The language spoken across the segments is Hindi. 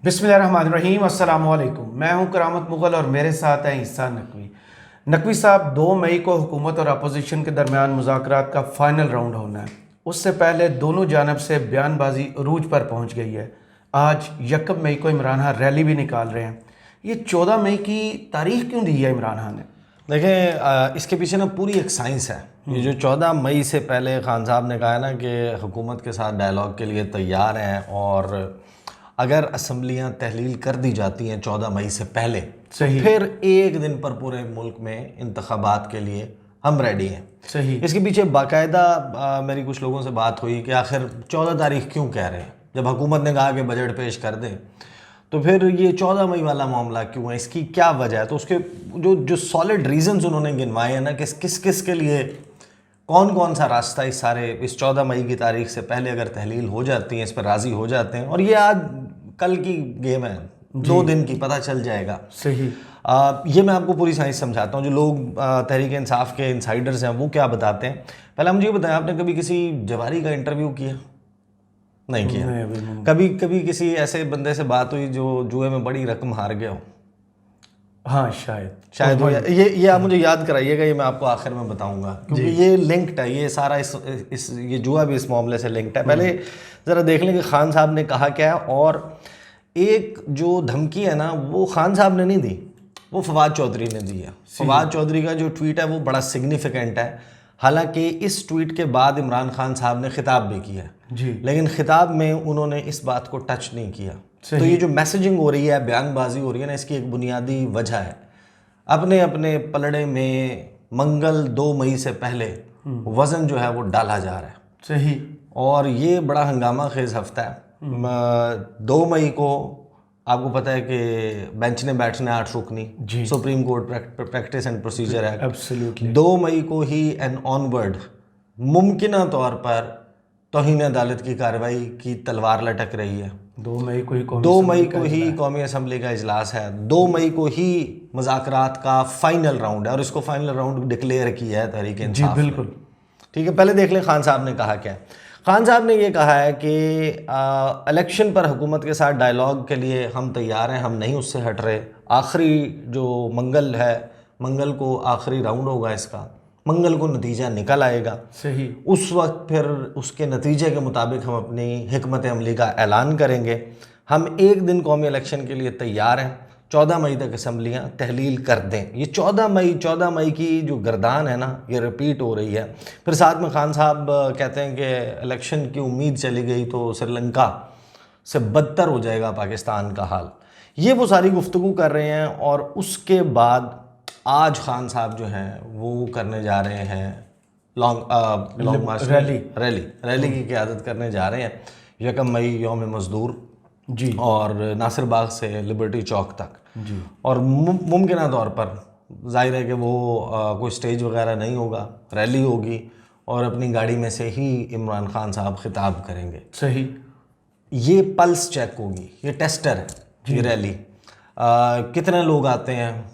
बिस्मिल्लाहिर्रहमानिर्रहीम अस्सलाम वालेकुम। मैं हूं करामत मुगल और मेरे साथ हैं ईसा नकवी। नकवी साहब, 2 मई को हुकूमत और अपोजिशन के दरमियान मुज़ाकरात का फ़ाइनल राउंड होना है। उससे पहले दोनों जानब से बयानबाजी अरूज पर पहुंच गई है। आज 1 मई को इमरान खान रैली भी निकाल रहे हैं। ये 14 मई की तारीख क्यों दी है इमरान खान ने? देखें, इसके पीछे ना पूरी एक साइंस है। ये जो 14 मई से पहले खान साहब ने कहा है ना कि हुकूमत के साथ डायलॉग के लिए तैयार हैं, और अगर असम्बलियाँ तहलील कर दी जाती हैं 14 मई से पहले, सही, तो फिर एक दिन पर पूरे मुल्क में इंतखाबात के लिए हम रेडी हैं। सही। इसके पीछे बाकायदा मेरी कुछ लोगों से बात हुई कि आखिर 14 तारीख क्यों कह रहे हैं, जब हुकूमत ने कहा कि बजट पेश कर दें, तो फिर ये 14 मई वाला मामला क्यों है, इसकी क्या वजह है? तो उसके जो जो सॉलिड रीजंस उन्होंने गिनवाए हैं ना, किस किस के लिए कौन कौन सा रास्ता इस 14 मई की तारीख से पहले अगर तहलील हो जाती है, इस पर राज़ी हो जाते हैं, और ये आज कल की गेम है, 2 दिन की, पता चल जाएगा। सही। ये मैं आपको पूरी साइंस समझाता हूँ। जो लोग तहरीक इंसाफ के इनसाइडर्स हैं वो क्या बताते हैं। पहले मुझे ये बताएं, आपने कभी किसी जवारी का इंटरव्यू किया? नहीं किया। कभी किसी ऐसे बंदे से बात हुई जो जुए में बड़ी रकम हार गया हो? हाँ, शायद हो। ये आप मुझे याद कराइएगा, ये मैं आपको आखिर में बताऊंगा, क्योंकि ये लिंक्ड है, ये सारा ये जुआ भी इस मामले से लिंक्ड है। पहले ज़रा देख लें कि खान साहब ने कहा क्या है। और एक जो धमकी है ना, वो खान साहब ने नहीं दी, वो फवाद चौधरी ने दी है। फवाद चौधरी का जो ट्वीट है वो बड़ा सिग्निफिकेंट है। हालांकि इस ट्वीट के बाद इमरान खान साहब ने खिताब भी किया जी, लेकिन खिताब में उन्होंने इस बात को टच नहीं किया। तो ये जो मैसेजिंग हो रही है, बयानबाजी हो रही है ना, इसकी एक बुनियादी वजह है, अपने अपने पलड़े में मंगल 2 मई से पहले वज़न जो है वो डाला जा रहा है। सही। और ये बड़ा हंगामा खेज हफ्ता है। 2 मई को आपको पता है कि बेंच ने बैठना है 8 रुकनी, Supreme Court Practice and Procedure Act. Absolutely. 2 मई को ही एंड ऑनवर्ड मुमकिना तौर पर तौहीन अदालत की कार्रवाई की तलवार लटक रही है। 2 मई को ही 2 मई को ही कौमी असम्बली का इजलास है। 2 मई को ही मुज़ाकरात का फाइनल राउंड है, और इसको फाइनल राउंड डिक्लेयर किया है तहरीक इंसाफ। जी बिल्कुल। ठीक है, पहले देख लें खान साहब ने कहा क्या। खान साहब ने ये कहा है कि इलेक्शन पर हुकूमत के साथ डायलॉग के लिए हम तैयार हैं, हम नहीं उससे हट रहे। आखिरी जो मंगल है, मंगल को आखिरी राउंड होगा इसका, मंगल को नतीजा निकल आएगा। सही। उस वक्त फिर उसके नतीजे के मुताबिक हम अपनी हिकमत अमली का ऐलान करेंगे। हम एक दिन कौमी इलेक्शन के लिए तैयार हैं। 14 मई तक असम्बलियाँ तहलील कर दें। ये 14 मई की जो गर्दान है ना, ये रिपीट हो रही है। फिर साथ में खान साहब कहते हैं कि इलेक्शन की उम्मीद चली गई तो श्रीलंका से बदतर हो जाएगा पाकिस्तान का हाल। ये वो सारी गुफ्तगू कर रहे हैं। और उसके बाद आज खान साहब जो हैं वो करने जा रहे हैं लॉन्ग मार्च रैली की क़यादत करने जा रहे हैं 1 मई यौम मज़दूर जी, और नासिर बाग से लिबर्टी चौक तक जी। और मुमकिन तौर पर जाहिर है कि वो कोई स्टेज वगैरह नहीं होगा, रैली होगी, और अपनी गाड़ी में से ही इमरान खान साहब खिताब करेंगे। सही। ये पल्स चेक होगी, ये टेस्टर है ये रैली। कितने लोग आते हैं?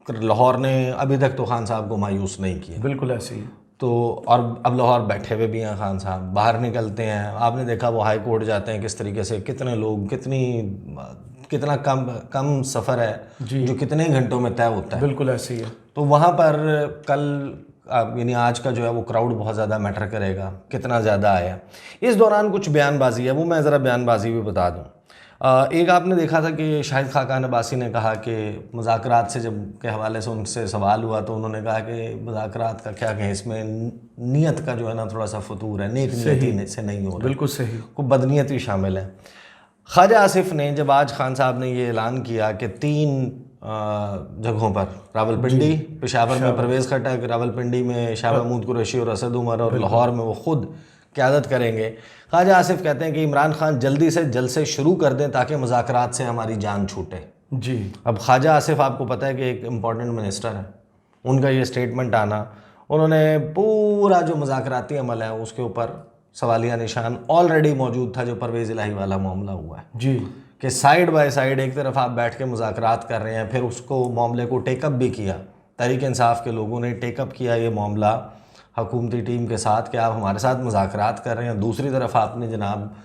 लाहौर ने अभी तक तो खान साहब को मायूस नहीं किया। बिल्कुल ऐसे ही। तो और अब लाहौर बैठे हुए भी हैं खान साहब, बाहर निकलते हैं, आपने देखा वो हाई कोर्ट जाते हैं किस तरीके से, कितने लोग, कितना कम सफ़र है जो कितने घंटों में तय होता है। बिल्कुल ऐसे ही है। तो वहाँ पर कल यानी आज का जो है वो क्राउड बहुत ज़्यादा मैटर करेगा, कितना ज़्यादा आया। इस दौरान कुछ बयानबाजी है, वो मैं ज़रा बयानबाजी भी बता दूँ। एक आपने देखा था कि शाहिद खाकान अब्बासी ने कहा कि मुज़ाकरात से जब के हवाले से उनसे सवाल हुआ तो उन्होंने कहा कि मुज़ाकरात का क्या कहें, इसमें नीयत का जो है ना थोड़ा सा फतूर है, नेक नीयती से नहीं हो रहा। बिल्कुल सही। कोई बदनीयती शामिल है। ख्वाजा आसिफ ने जब आज खान साहब ने ये ऐलान किया कि 3 जगहों पर, रावलपिंडी, पेशावर में परवेज़ खटक, रावलपिंडी में शाह महमूद कुरैशी और असद उमर, और लाहौर में वो खुद क़यादत करेंगे। ख्वाजा आसिफ कहते हैं कि इमरान खान जल्दी से जलसे शुरू कर दें ताकि मुज़ाकरात से हमारी जान छूटे। जी। अब ख्वाजा आसिफ आपको पता है कि एक इम्पॉर्टेंट मिनिस्टर है, उनका ये स्टेटमेंट आना, उन्होंने पूरा जो मुज़ाकराती अमल है उसके ऊपर सवालिया निशान ऑलरेडी मौजूद था, जो परवेज़ इलाही वाला मामला हुआ है जी, कि साइड बाय साइड एक तरफ आप बैठ के मुज़ाकरात कर रहे हैं, फिर उसको मामले को टेकअप भी किया, तहरीक इंसाफ के लोगों ने टेकअप किया ये मामला हुकूमती टीम के साथ कि आप हमारे साथ मुज़ाकरात कर रहे हैं। दूसरी तरफ आपने जनाब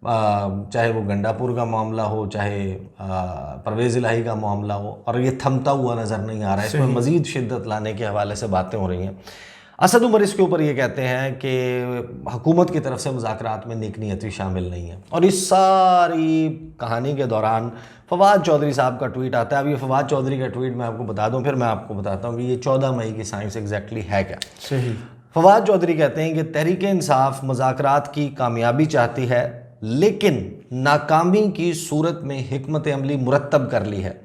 चाहे वो गंडापुर का मामला हो, चाहे परवेज़ इलाही का मामला हो, और ये थमता हुआ नज़र नहीं आ रहा है। इसमें मज़ीद शिद्दत लाने के हवाले से बातें हो रही हैं। असद उमर इसके ऊपर ये कहते हैं कि हुकूमत की तरफ से मुज़ाकरात में नेक नीयती शामिल नहीं है। और इस सारी कहानी के दौरान फवाद चौधरी साहब का ट्वीट आता है। अब ये फवाद चौधरी का ट्वीट मैं आपको बता दूं, फिर मैं आपको बताता हूँ कि ये 14 मई की साइंस एग्जैक्टली है क्या। सही। फवाद चौधरी कहते हैं कि तहरीक इंसाफ मुज़ाकरात की कामयाबी चाहती है, लेकिन नाकामी की सूरत में हिकमत अमली मुरतब कर ली है।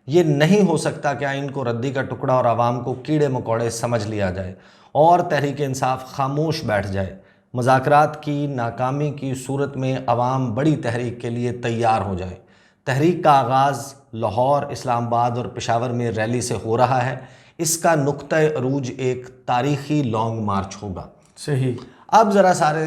ये नहीं हो सकता कि आइन को रद्दी का टुकड़ा और आवाम को कीड़े मकोड़े समझ लिया जाए और तहरीक इंसाफ खामोश बैठ जाए। मुज़ाकरात की नाकामी की सूरत में अवाम बड़ी तहरीक के लिए तैयार हो जाए। तहरीक का आगाज़ लाहौर, इस्लामाबाद और पेशावर में रैली से हो रहा है। इसका नुक्ता अरूज एक तारीख़ी लॉन्ग मार्च होगा। सही। अब ज़रा सारे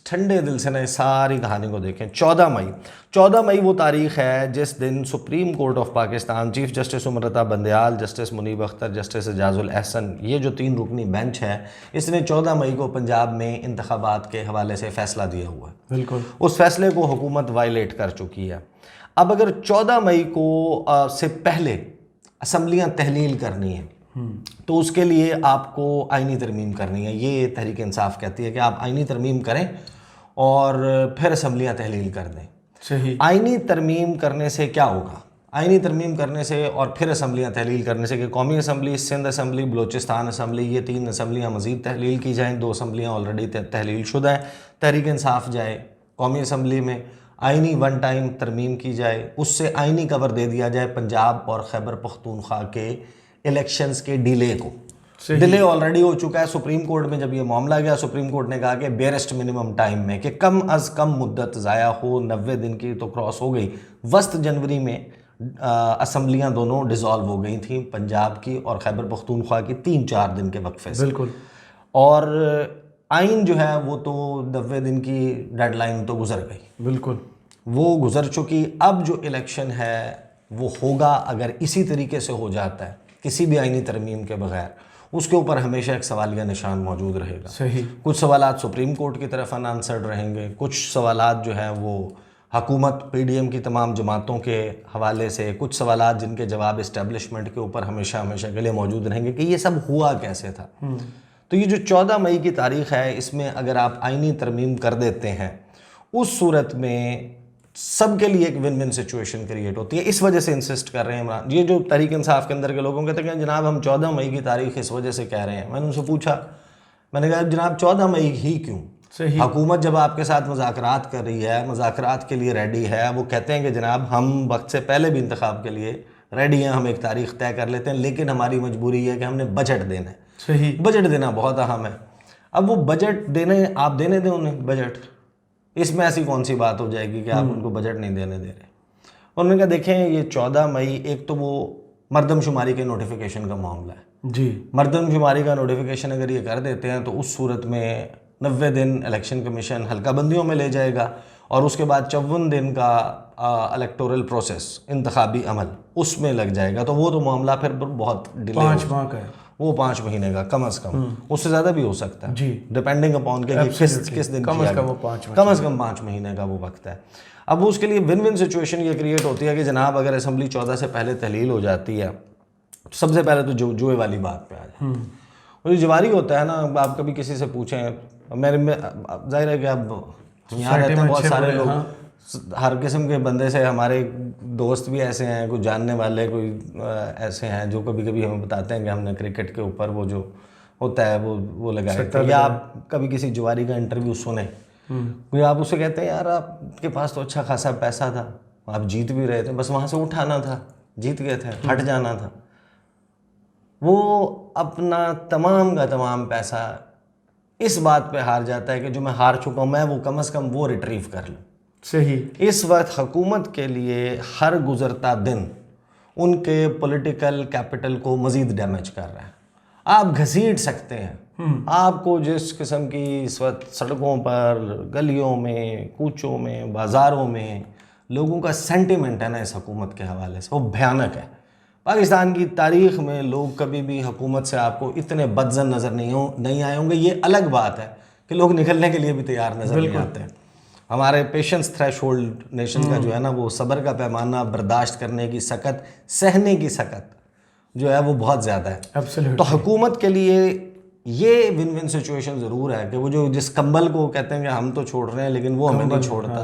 ठंडे दिल से ना इस सारी कहानी को देखें। 14 मई वो तारीख़ है जिस दिन Supreme Court of Pakistan, chief justice Umar Ata Bandial, justice Munib Akhtar, justice Ijaz ul Ahsan, ये जो 3 रुकनी बेंच है, इसने 14 मई को पंजाब में इंतखाबात के हवाले से फ़ैसला दिया हुआ है। बिल्कुल। उस फैसले को हुकूमत वायलेट कर चुकी है। अब अगर 14 मई को से पहले असम्बलियाँ तहलील करनी है तो उसके लिए आपको आइनी तरमीम करनी है। ये तहरीक इंसाफ कहती है कि आप आइनी तरमीम करें और फिर असम्बलियाँ तहलील कर दें। सही। आइनी तरमीम करने से क्या होगा? आइनी तरमीम करने से और फिर असम्बलियाँ तहलील करने से कि कौमी assembly, Sindh assembly, Balochistan assembly, ये 3 असम्बलियाँ मज़ीद तहलील की जाएँ। 2 असम्बलियाँ ऑलरेडी तहलील शुदा हैं। तहरीक इंसाफ जाए कौमी असम्बली में, आइनी वन टाइम तरमीम की जाए, उससे आइनी कवर दे दिया जाए पंजाब और खैबर पख्तूनख्वा के इलेक्शंस के डिले को। डिले ऑलरेडी हो चुका है। सुप्रीम कोर्ट में जब ये मामला गया, सुप्रीम कोर्ट ने कहा कि बेरेस्ट मिनिमम टाइम में, कि कम अज़ कम मुद्दत ज़ाया हो, 90 दिन की तो क्रॉस हो गई। वस्त जनवरी में असम्बलियाँ दोनों डिज़ोल्व हो गई थी, पंजाब की और खैबर पख्तूनख्वा की 3-4 दिन के वक्फे से। बिल्कुल। और आइन जो है वो तो 90 दिन की डेडलाइन तो गुजर गई, बिल्कुल वो गुजर चुकी। अब जो इलेक्शन है वो होगा, अगर इसी तरीके से हो जाता है किसी भी आइनी तरमीम के बगैर, उसके ऊपर हमेशा एक सवालिया निशान मौजूद रहेगा। सही। कुछ सवालात सुप्रीम कोर्ट की तरफ अनआंसर्ड रहेंगे, कुछ सवालात जो हैं वो हुकूमत, पीडीएम की तमाम जमातों के हवाले से, कुछ सवालात जिनके जवाब इस्टेब्लिशमेंट के ऊपर हमेशा के लिए मौजूद रहेंगे कि ये सब हुआ कैसे था। तो ये जो 14 मई की तारीख़ है, इसमें अगर आप आइनी तरमीम कर देते हैं, उस सूरत में सबके लिए एक विन विन सिचुएशन क्रिएट होती है। इस वजह से इंसिस्ट कर रहे हैं इमरान, ये जो तहरीक इंसाफ के अंदर के लोगों कहते हैं जनाब हम 14 मई की तारीख़ इस वजह से कह रहे हैं। मैंने उनसे पूछा, मैंने कहा जनाब 14 मई ही क्यों? सही। हुकूमत जब आपके साथ मुज़ाकरात कर रही है, मुज़ाकरात के लिए रेडी है, वो कहते हैं कि जनाब हम वक्त से पहले भी इंतखाब के लिए रेडी हैं, हम एक तारीख़ तय कर लेते हैं, लेकिन हमारी मजबूरी है कि हमने बजट देना है। सही। बजट देना बहुत अहम है। अब वो बजट देने, आप देने दें उन्हें बजट, इसमें ऐसी कौन सी बात हो जाएगी कि आप उनको बजट नहीं देने दे रहे। उन्होंने कहा देखें ये 14 मई एक तो वो मरदमशुमारी के नोटिफिकेशन का मामला है जी। मरदमशुमारी का नोटिफिकेशन अगर ये कर देते हैं तो उस सूरत में 90 दिन इलेक्शन कमीशन हल्काबंदियों में ले जाएगा और उसके बाद 54 दिन का इलेक्टोरल प्रोसेस, इंतखाबी अमल, उसमें लग जाएगा। तो वो तो मामला फिर बहुत डिले, 5 माह का है वो 5 महीने का कम अज़ कम, उससे ज़्यादा भी हो सकता है जी, डिपेंडिंग अपॉन के किस दिन कम अज़ कम वो 5 कम अज़ कम 5 महीने का वो वक्त है। अब वो उसके लिए विन विन सिचुएशन ये क्रिएट होती है कि जनाब अगर असम्बली 14 से पहले तहलील हो जाती है, तो सबसे पहले तो जुए वाली बात पे आ जाए। और ये जवारी होता है ना, आप कभी किसी से पूछें, मेरे में जाहिर है कि अब यहाँ रहते हैं बहुत सारे लोग, हर किस्म के बंदे से, हमारे दोस्त भी ऐसे हैं, कुछ जानने वाले कोई ऐसे हैं जो कभी कभी हमें बताते हैं कि हमने क्रिकेट के ऊपर वो जो होता है वो लगाया, या आप कभी किसी जुआरी का इंटरव्यू सुने, कोई आप उससे कहते हैं यार आपके पास तो अच्छा खासा पैसा था, आप जीत भी रहे थे, बस वहाँ से उठाना था, जीत गए थे, हट जाना था। वो अपना तमाम का तमाम पैसा इस बात पे हार जाता है कि जो मैं हार चुका हूँ मैं वो कम से कम वो रिट्रीव कर लूँ। सही। इस वक्त हुकूमत के लिए हर गुज़रता दिन उनके पॉलिटिकल कैपिटल को मज़ीद डैमेज कर रहा है। आप घसीट सकते हैं, आपको जिस किस्म की इस वक्त सड़कों पर, गलियों में, कूचों में, बाज़ारों में लोगों का सेंटिमेंट है ना इस हुकूमत के हवाले से, वो भयानक है। पाकिस्तान की तारीख़ में लोग कभी भी हुकूमत से आपको इतने बदजन नज़र नहीं आए होंगे। ये अलग बात है कि लोग निकलने के लिए भी तैयार नज़र नहीं आते हैं। हमारे पेशेंस थ्रेशोल्ड नेशन का जो है ना, वो सब्र का पैमाना, बर्दाश्त करने की सकत, सहने की सकत जो है वो बहुत ज़्यादा है। एब्सोल्युटली। तो हुकूमत के लिए ये विन विन सिचुएशन ज़रूर है कि वो जो जिस कंबल को कहते हैं कि हम तो छोड़ रहे हैं लेकिन वो हमें नहीं छोड़ता,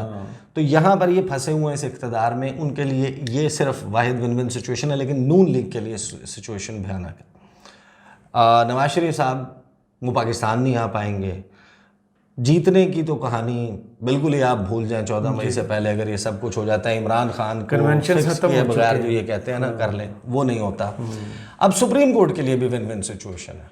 तो यहाँ पर ये फंसे हुए हैं इस इक़्तिदार में, उनके लिए ये सिर्फ वाहिद विन विन सिचुएशन है। लेकिन नून लीग के लिए सिचुएशन भयानक है। नवाज शरीफ साहब वो पाकिस्तान नहीं आ पाएंगे। जीतने की तो कहानी बिल्कुल ही आप भूल जाएं, 14 मई से पहले अगर ये सब कुछ हो जाता है, इमरान खान को फिक्स किए बगैर जो ये कहते हैं ना कर लें, वो नहीं होता। अब सुप्रीम कोर्ट के लिए भी विन विन सिचुएशन है।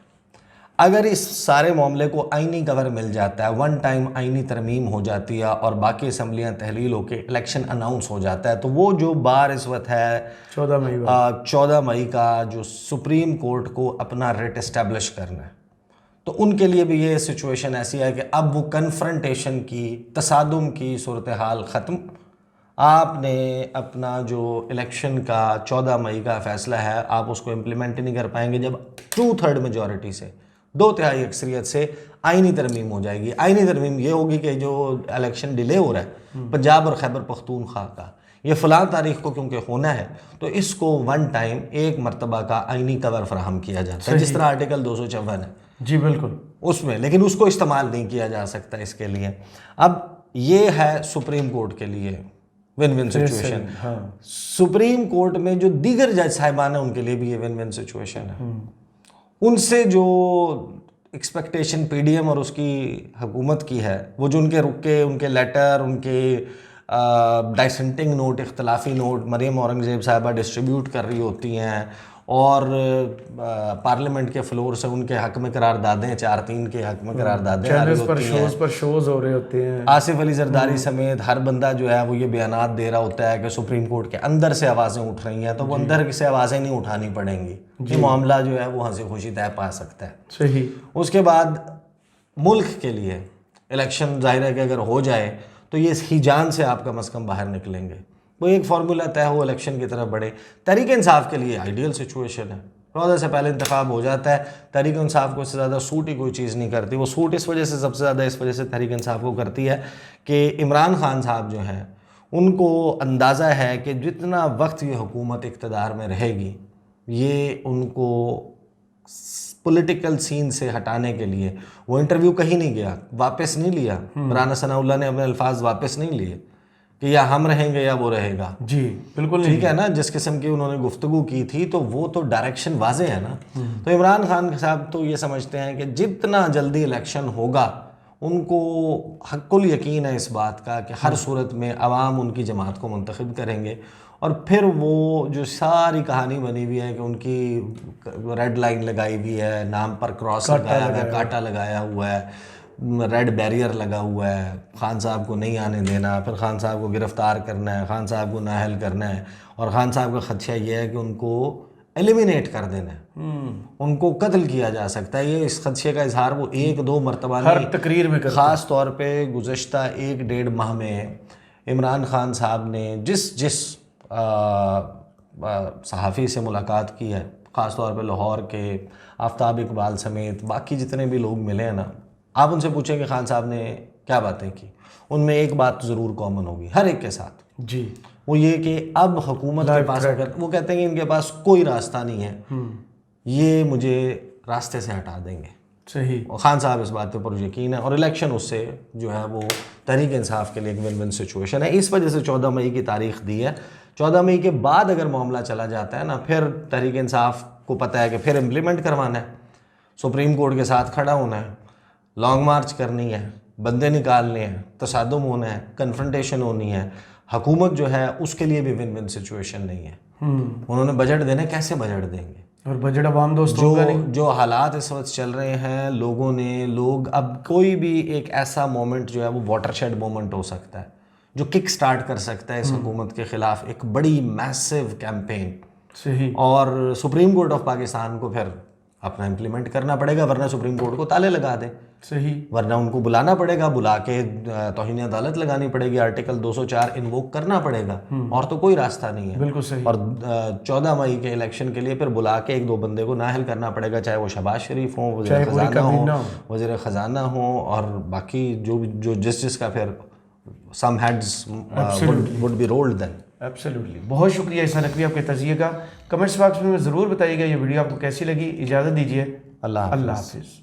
अगर इस सारे मामले को आईनी कवर मिल जाता है, वन टाइम आईनी तरमीम हो जाती है और बाकी असम्बलियाँ तहलील होकर इलेक्शन अनाउंस हो जाता है, तो वो जो बार इस वक्त है 14 मई का जो सुप्रीम कोर्ट को अपना रेट इस्टेब्लिश करना है, तो उनके लिए भी ये सिचुएशन ऐसी है कि अब वो कन्फ्रंटेशन की, तसादुम की सूरत हाल ख़त्म। आपने अपना जो इलेक्शन का 14 मई का फ़ैसला है, आप उसको इम्प्लीमेंट नहीं कर पाएंगे जब 2/3 मेजॉरिटी से, 2/3 अक्सरियत से आईनी तरमीम हो जाएगी। आईनी तरमीम ये होगी कि जो इलेक्शन डिले हो रहा है पंजाब और खैबर पख्तूनख्वा का, ये फ़लाँ तारीख को क्योंकि होना है, तो इसको वन टाइम एक मरतबा का आईनी कवर फराहम किया जाता है, जिस तरह आर्टिकल 254 है जी बिल्कुल उसमें, लेकिन उसको इस्तेमाल नहीं किया जा सकता इसके लिए। अब ये है सुप्रीम कोर्ट के लिए win win situation. Supreme court में जो दीगर जज साहिबान हैं उनके लिए भी ये विन विन सिचुएशन है। उनसे जो एक्सपेक्टेशन पीडीएम और उसकी हुकूमत की है, वो जो उनके रुके, उनके लेटर, उनके डाइसेंटिंग नोट, इख्तलाफी नोट मरीम औरंगज़ेब साहिबा डिस्ट्रीब्यूट कर रही होती हैं और पार्लियामेंट के फ्लोर से उनके हक में करारदादें, 4-3 के हक में करारदादें आ रही होती हैं, शोज हो रहे होते हैं। आसिफ अली जरदारी समेत हर बंदा जो है वो ये बयानात दे रहा होता है कि सुप्रीम कोर्ट के अंदर से आवाज़ें उठ रही हैं, तो वो अंदर से आवाज़ें नहीं उठानी पड़ेंगी, ये मामला जो है वो हंसी खुशी तय पा सकता है। सही। उसके बाद मुल्क के लिए इलेक्शन जाहिर है कि अगर हो जाए तो ये इस हिजान से आप कम अज़ कम बाहर निकलेंगे, वो एक फार्मूला तय हो, इलेक्शन की तरफ बढ़े। तहरीक इंसाफ के लिए आइडियल सिचुएशन है, 14 से पहले इंतखाब हो जाता है। तहरीक इंसाफ को इससे ज़्यादा सूट ही कोई चीज़ नहीं करती। वो सूट इस वजह से सबसे ज़्यादा इस वजह से तहरीक इंसाफ को करती है कि इमरान खान साहब जो हैं उनको अंदाज़ा है कि जितना वक्त ये हुकूमत इक़्तिदार में रहेगी, ये उनको पॉलिटिकल सीन से हटाने के लिए, वो इंटरव्यू कहीं नहीं गया, वापस नहीं लिया, राना सनाउल्लाह ने अपने अल्फाज वापस नहीं लिए कि या हम रहेंगे या वो रहेगा। जी बिल्कुल ठीक है ना, जिस किस्म की उन्होंने गुफ्तगू की थी, तो वो तो डायरेक्शन वाजे है ना। तो इमरान खान साहब तो ये समझते हैं कि जितना जल्दी इलेक्शन होगा, उनको हक़्क़ुल यकीन है इस बात का कि हर सूरत में अवाम उनकी जमात को मुंतखब करेंगे, और फिर वो जो सारी कहानी बनी हुई है कि उनकी रेड लाइन लगाई हुई है, नाम पर क्रॉस लगाया हुआ है, कांटा लगाया हुआ है, रेड बैरियर लगा हुआ है, खान साहब को नहीं आने देना, फिर खान साहब को गिरफ़्तार करना है, खान साहब को नाअहल करना है, और खान साहब का खदशा ये है कि उनको एलिमिनेट कर देना है, उनको कत्ल किया जा सकता है। ये इस खदशे का इजहार वो 1-2 मरतबा हर तकरीर में करते हैं। ख़ास तौर पे गुज़श्ता 1-1.5 माह में इमरान खान साहब ने जिस सहाफ़ी से मुलाकात की है, ख़ास तौर पे लाहौर के आफ्ताब इकबाल समेत बाकी जितने भी लोग मिले हैं ना, आप उनसे पूछें कि खान साहब ने क्या बातें की, उनमें एक बात ज़रूर कॉमन होगी हर एक के साथ जी, वो ये कि अब हुकूमत के पास, अगर वो कहते हैं कि इनके पास कोई रास्ता नहीं है, ये मुझे रास्ते से हटा देंगे। सही। और खान साहब इस बात पर यकीन है, और इलेक्शन उससे जो है वो तहरीक इंसाफ के लिए एक विन विन सिचुएशन है। इस वजह से 14 मई की तारीख दी है। 14 मई के बाद अगर मामला चला जाता है ना, फिर तहरीक इंसाफ को पता है कि फिर इम्प्लीमेंट करवाना है, सुप्रीम कोर्ट के साथ खड़ा होना है, लॉन्ग मार्च करनी है, बंदे निकालने हैं, तसादुम होना है, कन्फ्रंटेशन होनी है। हुकूमत जो है उसके लिए भी विन विन सिचुएशन नहीं है। उन्होंने बजट देना, कैसे बजट देंगे, और बजट अवाम दोस्त होगा नहीं। जो हालात इस वक्त चल रहे हैं, लोग अब कोई भी एक ऐसा मोमेंट जो है वो वाटरशेड मोमेंट हो सकता है जो किक स्टार्ट कर सकता है इस हुकूमत के ख़िलाफ़ एक बड़ी मैसिव कैंपेन। सही। और सुप्रीम कोर्ट ऑफ पाकिस्तान को फिर अपना इम्प्लीमेंट करना पड़ेगा, वरना सुप्रीम कोर्ट को ताले लगा दें। सही। वरना उनको बुलाना पड़ेगा, बुला के तौहीन अदालत लगानी पड़ेगी, आर्टिकल 204 इन्वोक करना पड़ेगा, और तो कोई रास्ता नहीं है। बिल्कुल सही। और 14 मई के इलेक्शन के लिए फिर बुला के 1-2 बंदे को नाअहल करना पड़ेगा, चाहे वो शहबाज शरीफ हो, वज़ीर ख़ज़ाना हो, और बाकी जो जिसका फिर some heads would be rolled then. Absolutely. बहुत शुक्रिया ईसा नकवी आपके तजिए का। कमेंट्स बॉक्स में ज़रूर बताइएगा ये वीडियो आपको कैसी लगी। इजाज़त दीजिए। अल्लाह अल्लाह हाफिज़।